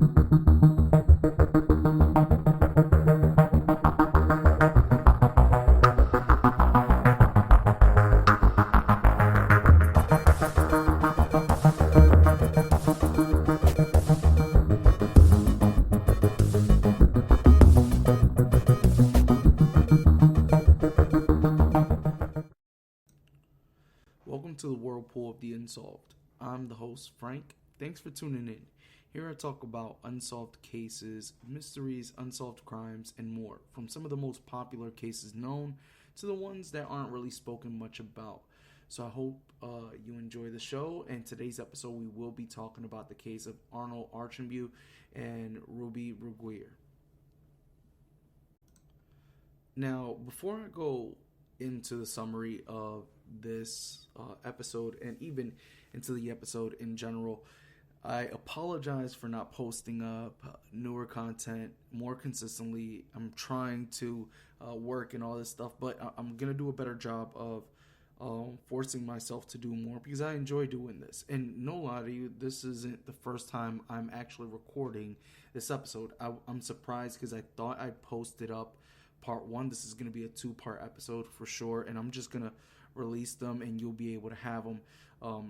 Welcome to the whirlpool of the unsolved. I'm the host, Frank. Thanks for tuning in. Here I talk about unsolved cases, mysteries, unsolved crimes, and more, from some of the most popular cases known to the ones that aren't really spoken much about. So I hope you enjoy the show. And today's episode, we will be talking about the case of Arnold Archambeau and Ruby Bruguier. Now, before I go into the summary of this episode and even into the episode in general, I apologize for not posting up newer content more consistently. I'm trying to work and all this stuff, but I'm going to do a better job of forcing myself to do more because I enjoy doing this. And no lie to you, this isn't the first time I'm actually recording this episode. I'm surprised because I thought I'd posted up part 1. This is going to be a 2-part episode for sure, and I'm just going to release them and you'll be able to have them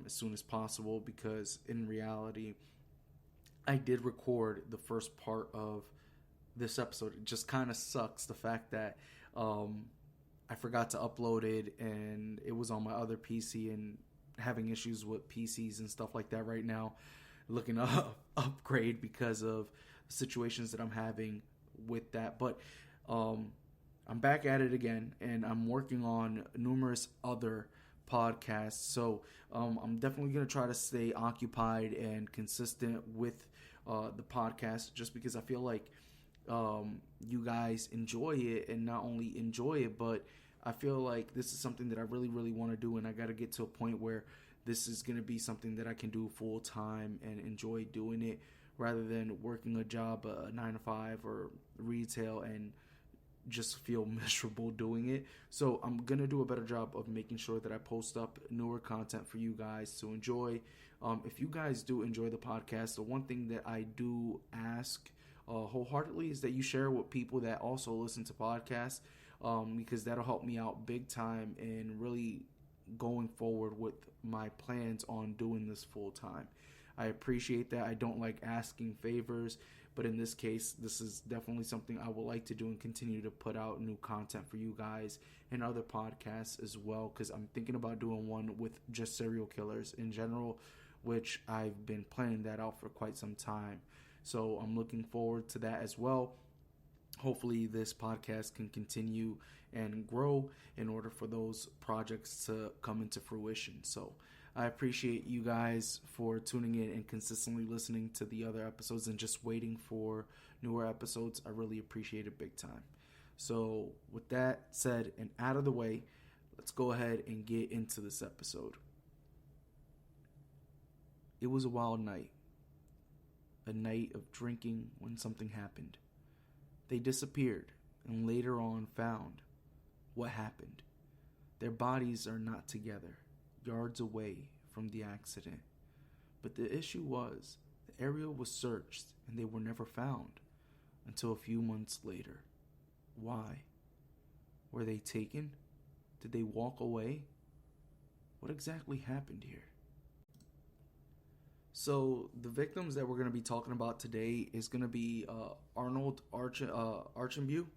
as soon as possible, because in reality I did record the first part of this episode. It just kind of sucks the fact that I forgot to upload it and it was on my other PC, and having issues with PCs and stuff like that right now, looking to upgrade because of situations that I'm having with that. But I'm back at it again, and I'm working on numerous other podcasts. So I'm definitely going to try to stay occupied and consistent with the podcast, just because I feel like you guys enjoy it, and not only enjoy it, but I feel like this is something that I really, really want to do, and I got to get to a point where this is going to be something that I can do full time and enjoy doing it, rather than working a job, a 9 to 5 or retail, and just feel miserable doing it. So I'm gonna do a better job of making sure that I post up newer content for you guys to enjoy. If you guys do enjoy the podcast, the one thing that I do ask wholeheartedly is that you share with people that also listen to podcasts, because that'll help me out big time in really going forward with my plans on doing this full time. I appreciate that. I don't like asking favors, but in this case, this is definitely something I would like to do and continue to put out new content for you guys and other podcasts as well, because I'm thinking about doing one with just serial killers in general, which I've been planning that out for quite some time. So I'm looking forward to that as well. Hopefully this podcast can continue and grow in order for those projects to come into fruition. So I appreciate you guys for tuning in and consistently listening to the other episodes and just waiting for newer episodes. I really appreciate it big time. So with that said and out of the way, let's go ahead and get into this episode. It was a wild night. A night of drinking when something happened. They disappeared and later on found what happened. Their bodies are not together, yards away from the accident. But the issue was, the area was searched and they were never found until a few months later. Why? Were they taken? Did they walk away? What exactly happened here? So the victims that we're going to be talking about today is going to be Arnold Archambeau,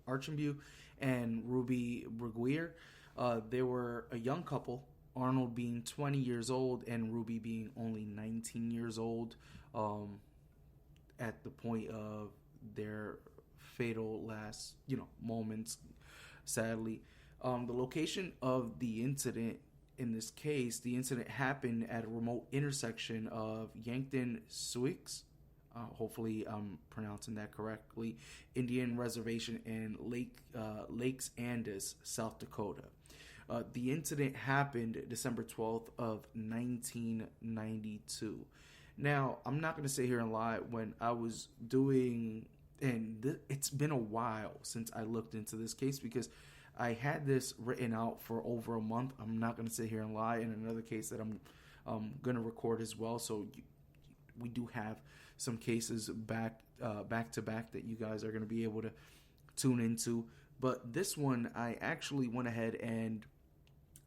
Archambeau and Ruby Bruguier. They were a young couple, Arnold being 20 years old and Ruby being only 19 years old at the point of their fatal last, moments, sadly. The location of the incident, in this case, the incident happened at a remote intersection of Yankton Sioux, hopefully I'm pronouncing that correctly, Indian Reservation and Lakes Andes, South Dakota. The incident happened December 12th of 1992. Now, I'm not going to sit here and lie. When I was doing, it's been a while since I looked into this case because I had this written out for over a month. I'm not going to sit here and lie. In another case that I'm going to record as well. So we do have some cases back to back that you guys are going to be able to tune into. But this one, I actually went ahead and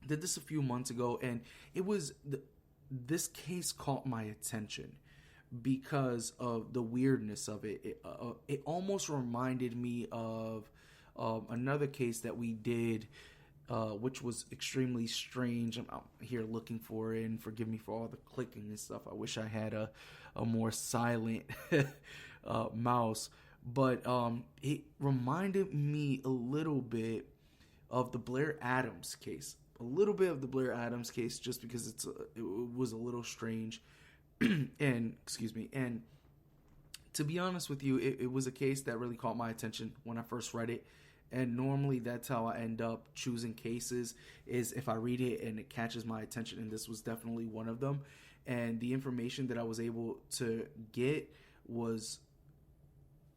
did this a few months ago, and this case caught my attention because of the weirdness of it. It almost reminded me of another case that we did, which was extremely strange. I'm here looking for it, and forgive me for all the clicking and stuff. I wish I had a more silent mouse. But it reminded me a little bit of the Blair Adams case. A little bit of the Blair Adams case, just because it was a little strange. And to be honest with you, it was a case that really caught my attention when I first read it. And normally that's how I end up choosing cases, is if I read it and it catches my attention, and this was definitely one of them. And the information that I was able to get was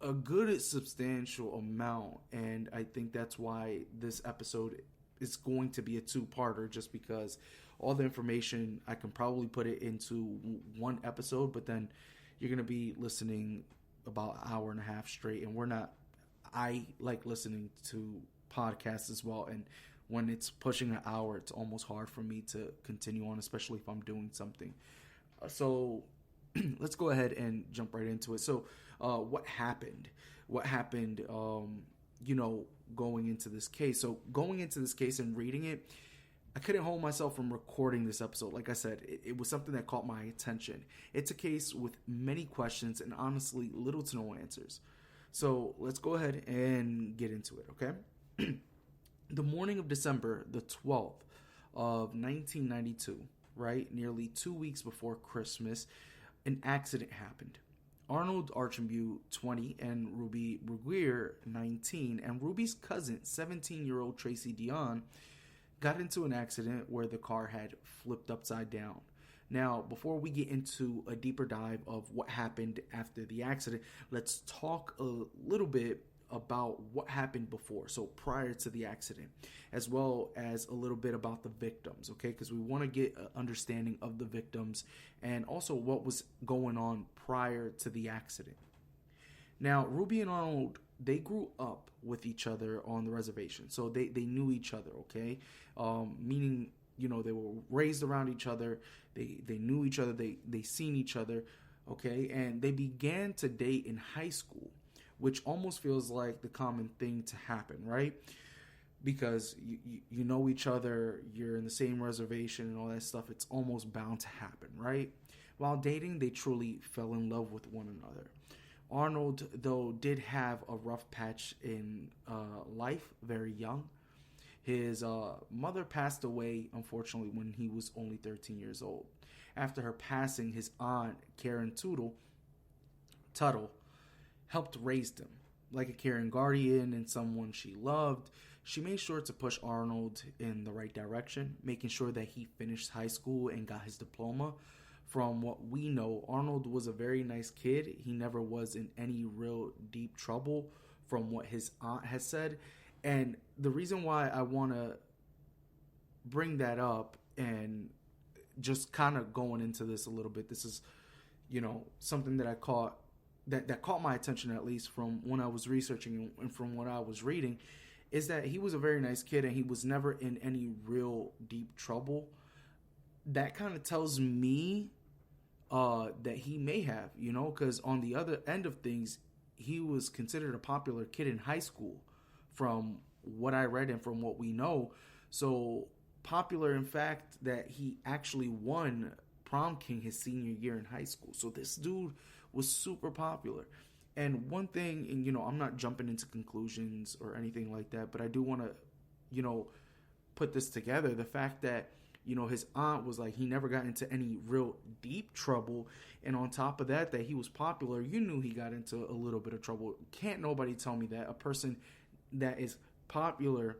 a good substantial amount, and I think that's why this episode is going to be a two-parter, just because all the information, I can probably put it into one episode, but then you're going to be listening about an hour and a half straight, and I like listening to podcasts as well, and when it's pushing an hour, it's almost hard for me to continue on, especially if I'm doing something. So let's go ahead and jump right into it. So what happened, going into this case. So going into this case and reading it, I couldn't hold myself from recording this episode. Like I said, it was something that caught my attention. It's a case with many questions and honestly little to no answers. So let's go ahead and get into it, okay? The morning of December the 12th of 1992, right, nearly 2 weeks before Christmas, an accident happened. Arnold Archambeau, 20, and Ruby Bruguier, 19, and Ruby's cousin, 17-year-old Tracy Dion, got into an accident where the car had flipped upside down. Now, before we get into a deeper dive of what happened after the accident, let's talk a little bit about what happened before, so prior to the accident, as well as a little bit about the victims, okay? Because we want to get an understanding of the victims and also what was going on prior to the accident. Now, Ruby and Arnold, they grew up with each other on the reservation, so they knew each other, okay? Meaning, they were raised around each other, they knew each other, they seen each other, okay? And they began to date in high school, which almost feels like the common thing to happen, right? Because you know each other, you're in the same reservation and all that stuff, it's almost bound to happen, right? While dating, they truly fell in love with one another. Arnold, though, did have a rough patch in life, very young. His mother passed away, unfortunately, when he was only 13 years old. After her passing, his aunt, Karen Tuttle, helped raise him. Like a caring guardian and someone she loved, she made sure to push Arnold in the right direction, making sure that he finished high school and got his diploma. From what we know, Arnold was a very nice kid. He never was in any real deep trouble, from what his aunt has said. And the reason why I want to bring that up and just kind of going into this a little bit, this is, something that I caught that caught my attention, at least from when I was researching and from what I was reading, is that he was a very nice kid and he was never in any real deep trouble. That kind of tells me that he may have, because on the other end of things, he was considered a popular kid in high school from what I read and from what we know. So popular, in fact, that he actually won prom king his senior year in high school. So this dude was super popular. And one thing, and I'm not jumping into conclusions or anything like that, but I do want to, put this together. The fact that, his aunt was like, he never got into any real deep trouble. And on top of that he was popular, you knew he got into a little bit of trouble. Can't nobody tell me that a person that is popular,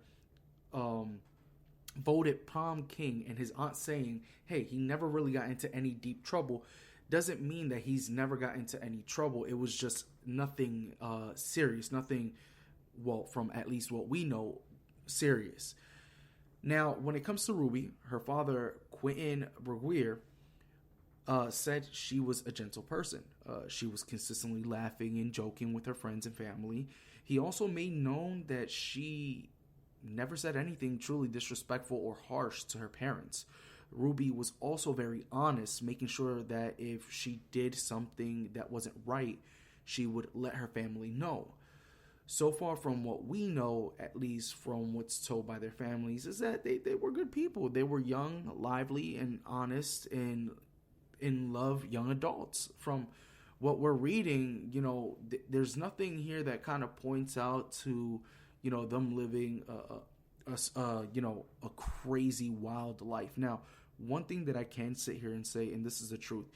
voted prom king, and his aunt saying, hey, he never really got into any deep trouble, doesn't mean that he's never got into any trouble. It was just nothing serious, nothing, well, from at least what we know, serious. Now, when it comes to Ruby, her father, Quentin Bruguier, said she was a gentle person. She was consistently laughing and joking with her friends and family. He also made known that she never said anything truly disrespectful or harsh to her parents. Ruby was also very honest, making sure that if she did something that wasn't right, she would let her family know. So far from what we know, at least from what's told by their families, is that they were good people. They were young, lively, and honest, and in love young adults. From what we're reading, there's nothing here that kind of points out to, them living a crazy wild life. Now, one thing that I can sit here and say, and this is the truth,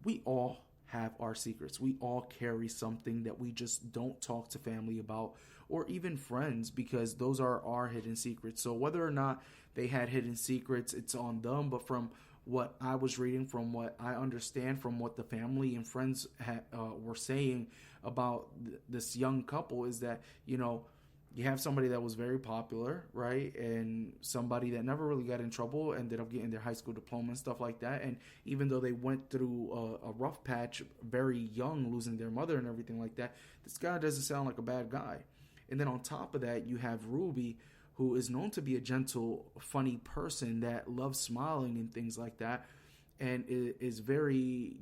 we all have our secrets. We all carry something that we just don't talk to family about, or even friends, because those are our hidden secrets. So whether or not they had hidden secrets, it's on them. But from what I was reading, from what I understand, from what the family and friends were saying about this young couple, is that, you have somebody that was very popular, right? And somebody that never really got in trouble, ended up getting their high school diploma and stuff like that. And even though they went through a rough patch very young, losing their mother and everything like that, this guy doesn't sound like a bad guy. And then on top of that, you have Ruby, who is known to be a gentle, funny person that loves smiling and things like that, and is very,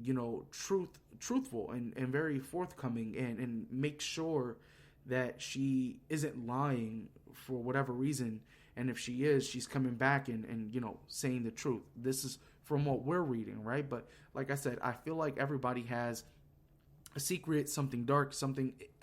truthful and very forthcoming, and makes sure that she isn't lying for whatever reason. And if she is, she's coming back and saying the truth. This is from what we're reading, right? But like I said, I feel like everybody has a secret, something dark,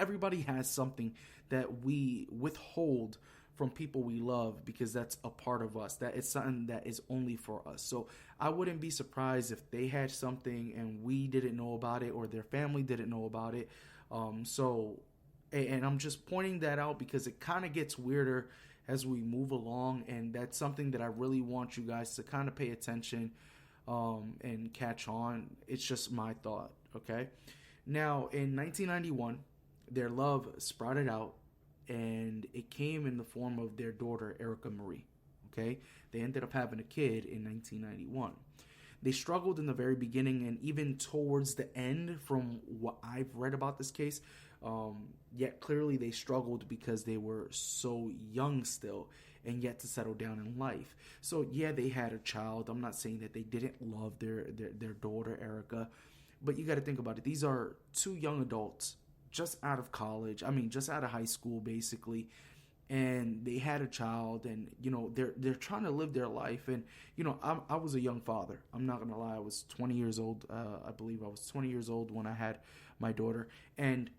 everybody has something that we withhold from people we love, because that's a part of us. That is something that is only for us. So I wouldn't be surprised if they had something and we didn't know about it, or their family didn't know about it. And I'm just pointing that out because it kind of gets weirder as we move along, and that's something that I really want you guys to kind of pay attention and catch on. It's just my thought, okay? Now, in 1991, their love sprouted out, and it came in the form of their daughter, Erica Marie, okay? They ended up having a kid in 1991. They struggled in the very beginning, and even towards the end, from what I've read about this case, yet clearly they struggled because they were so young still, and yet to settle down in life. So yeah, they had a child. I'm not saying that they didn't love their daughter, Erica, but you got to think about it. These are two young adults just out of college. Just out of high school, basically. And they had a child, and they're trying to live their life. And I was a young father. I'm not gonna lie. I was 20 years old. I believe I was 20 years old when I had my daughter. And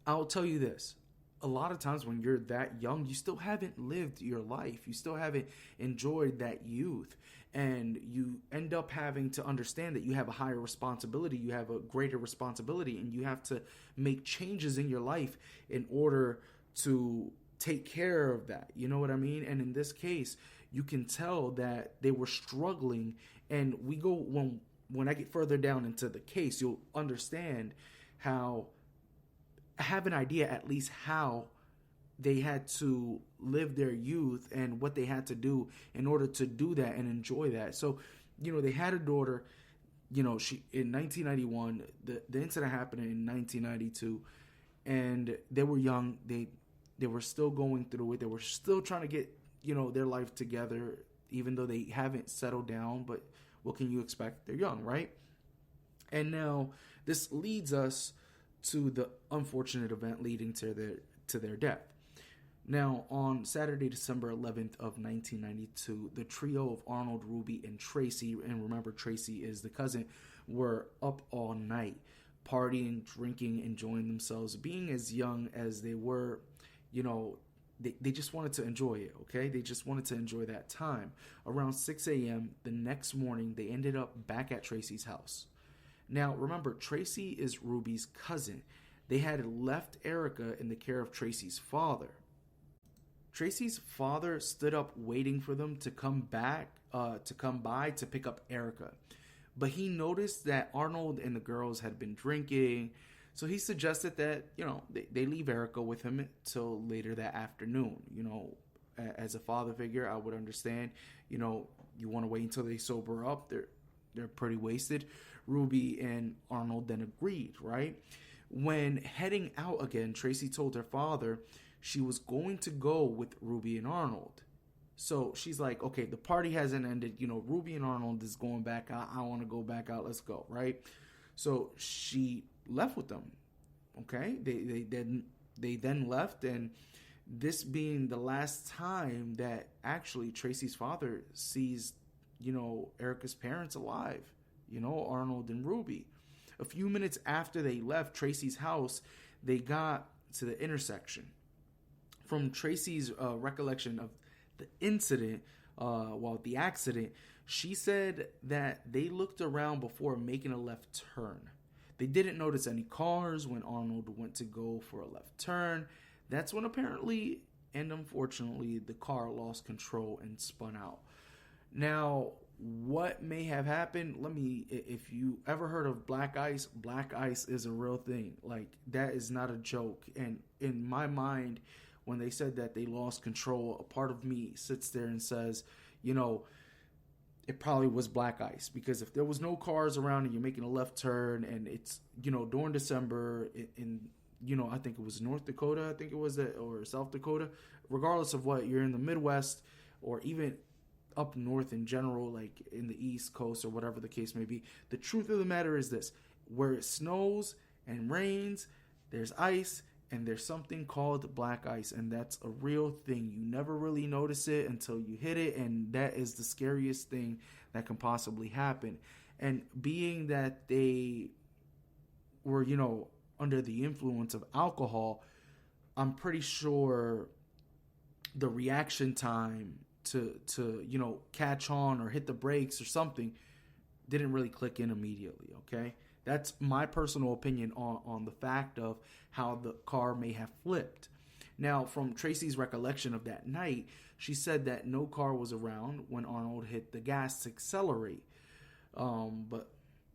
I'll tell you this: a lot of times when you're that young, you still haven't lived your life. You still haven't enjoyed that youth, and you end up having to understand that you have a higher responsibility. You have a greater responsibility, and you have to make changes in your life in order to take care of that. You know what I mean? And in this case, you can tell that they were struggling. And when I get further down into the case, you'll understand how, have an idea at least how they had to live their youth and what they had to do in order to do that and enjoy that. So, they had a daughter, she in 1991, the incident happened in 1992, and they were young. They were still going through it. They were still trying to get, their life together, even though they haven't settled down. But what can you expect? They're young, right? And now this leads us to the unfortunate event leading to their death. Now, on Saturday, December 11th of 1992, the trio of Arnold, Ruby, and Tracy, and remember Tracy is the cousin, were up all night, partying, drinking, enjoying themselves. Being as young as they were, they just wanted to enjoy it, okay? They just wanted to enjoy that time. Around 6 a.m. the next morning, they ended up back at Tracy's house. Now, remember, Tracy is Ruby's cousin. They had left Erica in the care of Tracy's father. Tracy's father stood up waiting for them to come by to pick up Erica. But he noticed that Arnold and the girls had been drinking, so he suggested that, they leave Erica with him till later that afternoon. As a father figure, I would understand, you want to wait until they sober up. they're pretty wasted. Ruby and Arnold then agreed, right? When heading out again, Tracy told her father she was going to go with Ruby and Arnold. So she's like, okay, the party hasn't ended. Ruby and Arnold is going back out. I want to go back out. Let's go, right? So she left with them. Okay, they then left, and this being the last time that actually Tracy's father sees, Erica's parents alive. Arnold and Ruby. A few minutes after they left Tracy's house, they got to the intersection. From Tracy's recollection of the incident, the accident, she said that they looked around before making a left turn. They didn't notice any cars when Arnold went to go for a left turn. That's when apparently and unfortunately the car lost control and spun out. Now, what may have happened, if you ever heard of black ice is a real thing. Like, that is not a joke. And in my mind, when they said that they lost control, a part of me sits there and says, it probably was black ice, because if there was no cars around and you're making a left turn and it's, during December in I think it was North Dakota, or South Dakota, regardless of what, you're in the Midwest or even up north in general, like in the East Coast or whatever the case may be. The truth of the matter is this: where it snows and rains, there's ice, and there's something called black ice, and that's a real thing. You never really notice it until you hit it, and that is the scariest thing that can possibly happen. And being that they were, under the influence of alcohol, I'm pretty sure the reaction time to catch on or hit the brakes or something didn't really click in immediately, okay? That's my personal opinion on the fact of how the car may have flipped. Now, from Tracy's recollection of that night, she said that no car was around when Arnold hit the gas to accelerate. But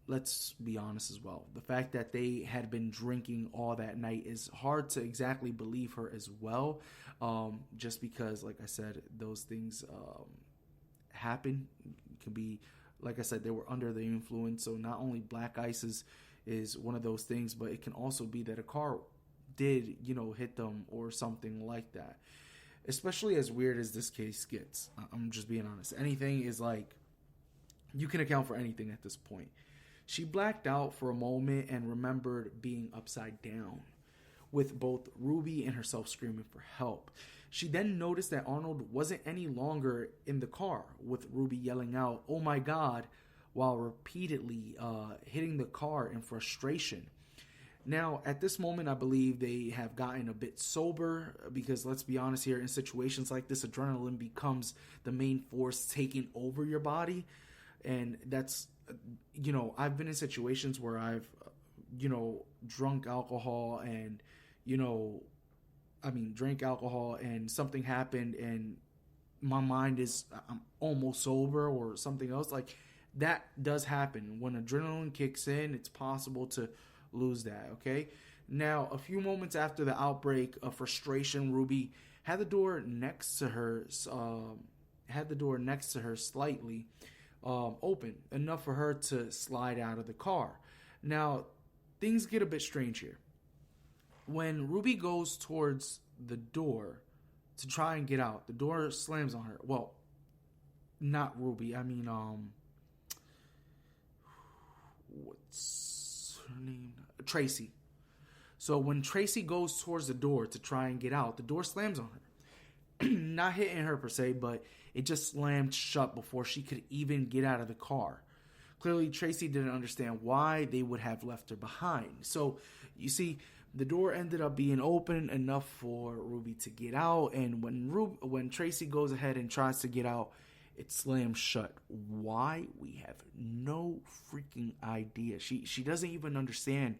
let's be honest as well. The fact that they had been drinking all that night is hard to exactly believe her as well. Just because, like I said, those things happen. It can be, like I said, they were under the influence. So not only black ice is one of those things, but it can also be that a car did, hit them or something like that. Especially as weird as this case gets. I'm just being honest. Anything is like, you can account for anything at this point. She blacked out for a moment and remembered being upside down, with both Ruby and herself screaming for help. She then noticed that Arnold wasn't any longer in the car, with Ruby yelling out, "Oh my God," while repeatedly hitting the car in frustration. Now, at this moment, I believe they have gotten a bit sober, because let's be honest here, in situations like this, adrenaline becomes the main force taking over your body. And that's, I've been in situations where I've, drunk alcohol and, drank alcohol and something happened and my mind is, I'm almost sober or something else. Like, that does happen. When adrenaline kicks in, it's possible to lose that, okay? Now, a few moments after the outbreak of frustration, Ruby had the door next to her slightly open, enough for her to slide out of the car. Now, things get a bit strange here. When Ruby goes towards the door to try and get out, the door slams on her. Well, not Ruby. What's her name? Tracy. So when Tracy goes towards the door to try and get out, the door slams on her. Not hitting her per se, but it just slammed shut before she could even get out of the car. Clearly, Tracy didn't understand why they would have left her behind. So, you see, the door ended up being open enough for Ruby to get out, and when Tracy goes ahead and tries to get out, it slams shut. Why? We have no freaking idea. She doesn't even understand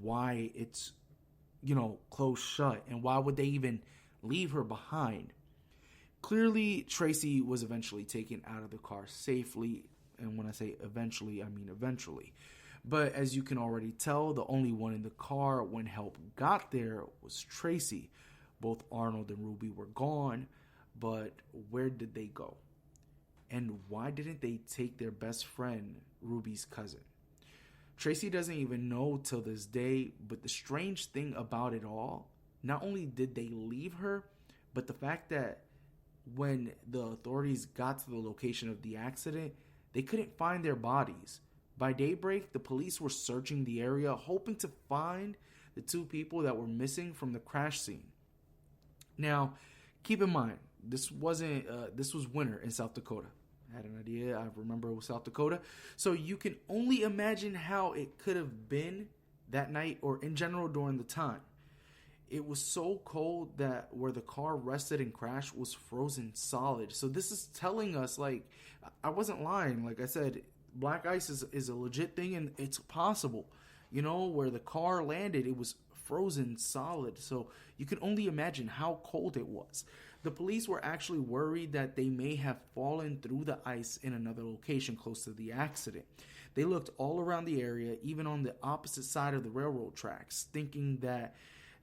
why it's, closed shut, and why would they even leave her behind. Clearly, Tracy was eventually taken out of the car safely, and when I say eventually, I mean eventually. But as you can already tell, the only one in the car when help got there was Tracy. Both Arnold and Ruby were gone, but where did they go? And why didn't they take their best friend Ruby's cousin. Tracy doesn't even know till this day, but the strange thing about it all, not only did they leave her, but the fact that when the authorities got to the location of the accident, they couldn't find their bodies. By daybreak, the police were searching the area, hoping to find the two people that were missing from the crash scene. Now, keep in mind, this was winter in South Dakota. I had an idea. I remember it was South Dakota. So you can only imagine how it could have been that night or in general during the time. It was so cold that where the car rested and crashed was frozen solid. So this is telling us, like, I wasn't lying. Like I said, black ice is a legit thing and it's possible. You know, where the car landed, it was frozen solid. So you can only imagine how cold it was. The police were actually worried that they may have fallen through the ice in another location close to the accident. They looked all around the area, even on the opposite side of the railroad tracks, thinking that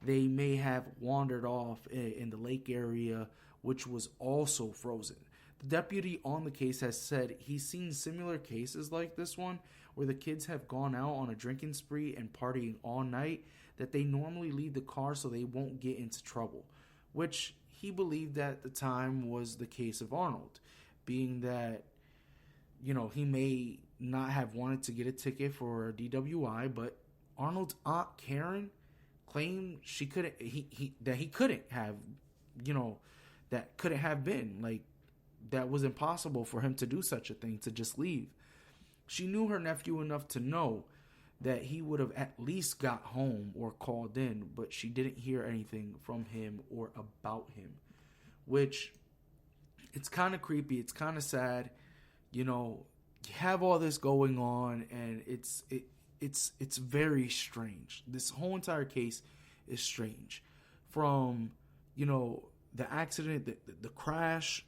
they may have wandered off in the lake area, which was also frozen. The deputy on the case has said he's seen similar cases like this one, where the kids have gone out on a drinking spree and partying all night, that they normally leave the car so they won't get into trouble, which he believed at the time was the case of Arnold, being that, you know, he may not have wanted to get a ticket for a DWI, but Arnold's aunt Karen claimed she couldn't, that he couldn't have, you know, that couldn't have been, like, that was impossible for him to do such a thing, to just leave. She knew her nephew enough to know that he would have at least got home or called in, but she didn't hear anything from him or about him, which, it's kind of creepy. It's kind of sad. You know, you have all this going on, and it's very strange. This whole entire case is strange. From, you know, the accident, the crash,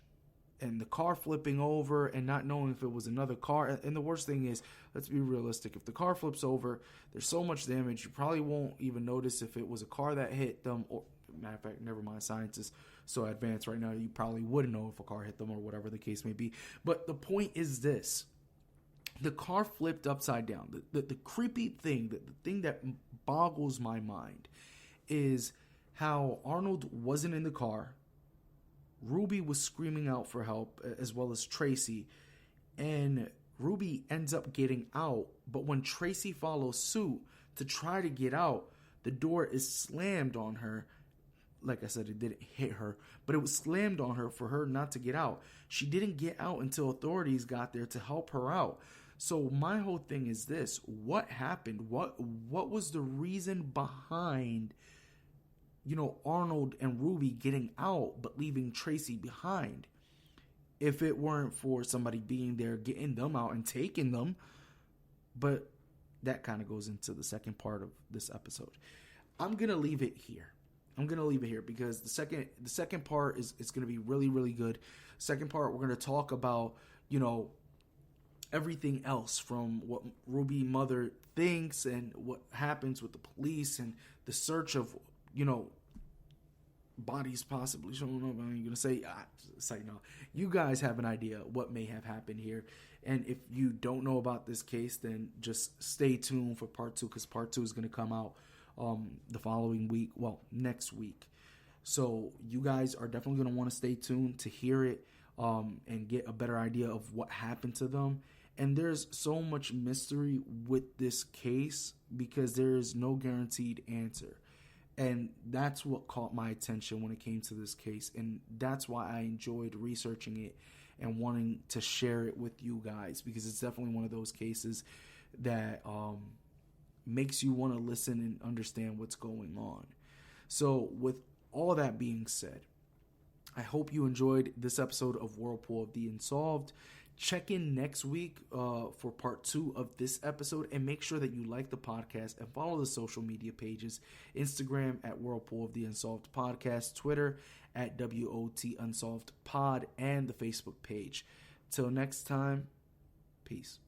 and the car flipping over and not knowing if it was another car. And the worst thing is, let's be realistic. If the car flips over, there's so much damage, you probably won't even notice if it was a car that hit them. Or, matter of fact, never mind, science is so advanced right now, you probably wouldn't know if a car hit them or whatever the case may be. But the point is this. The car flipped upside down. The creepy thing, the thing that boggles my mind is how Arnold wasn't in the car. Ruby was screaming out for help, as well as Tracy, and Ruby ends up getting out, but when Tracy follows suit to try to get out, the door is slammed on her. Like I said, it didn't hit her, but it was slammed on her for her not to get out. She didn't get out until authorities got there to help her out. So my whole thing is this: what happened? What was the reason behind, you know, Arnold and Ruby getting out but leaving Tracy behind? If it weren't for somebody being there, getting them out and taking them. But that kind of goes into the second part of this episode. I'm going to leave it here. Because the second part is going to be really, really good. Second part, we're going to talk about, you know, everything else from what Ruby mother thinks and what happens with the police and the search of, you know, bodies possibly showing up. I'm going to say no. You guys have an idea what may have happened here. And if you don't know about this case, then just stay tuned for part 2, because part 2 is going to come out the following week. Well, next week. So you guys are definitely going to want to stay tuned to hear it and get a better idea of what happened to them. And there's so much mystery with this case because there is no guaranteed answer. And that's what caught my attention when it came to this case. And that's why I enjoyed researching it and wanting to share it with you guys, because it's definitely one of those cases that makes you want to listen and understand what's going on. So with all that being said, I hope you enjoyed this episode of Whirlpool of the Unsolved. Check in next week for part 2 of this episode, and make sure that you like the podcast and follow the social media pages: Instagram at Whirlpool of the Unsolved Podcast, Twitter at WOT Unsolved Pod, and the Facebook page. Till next time, peace.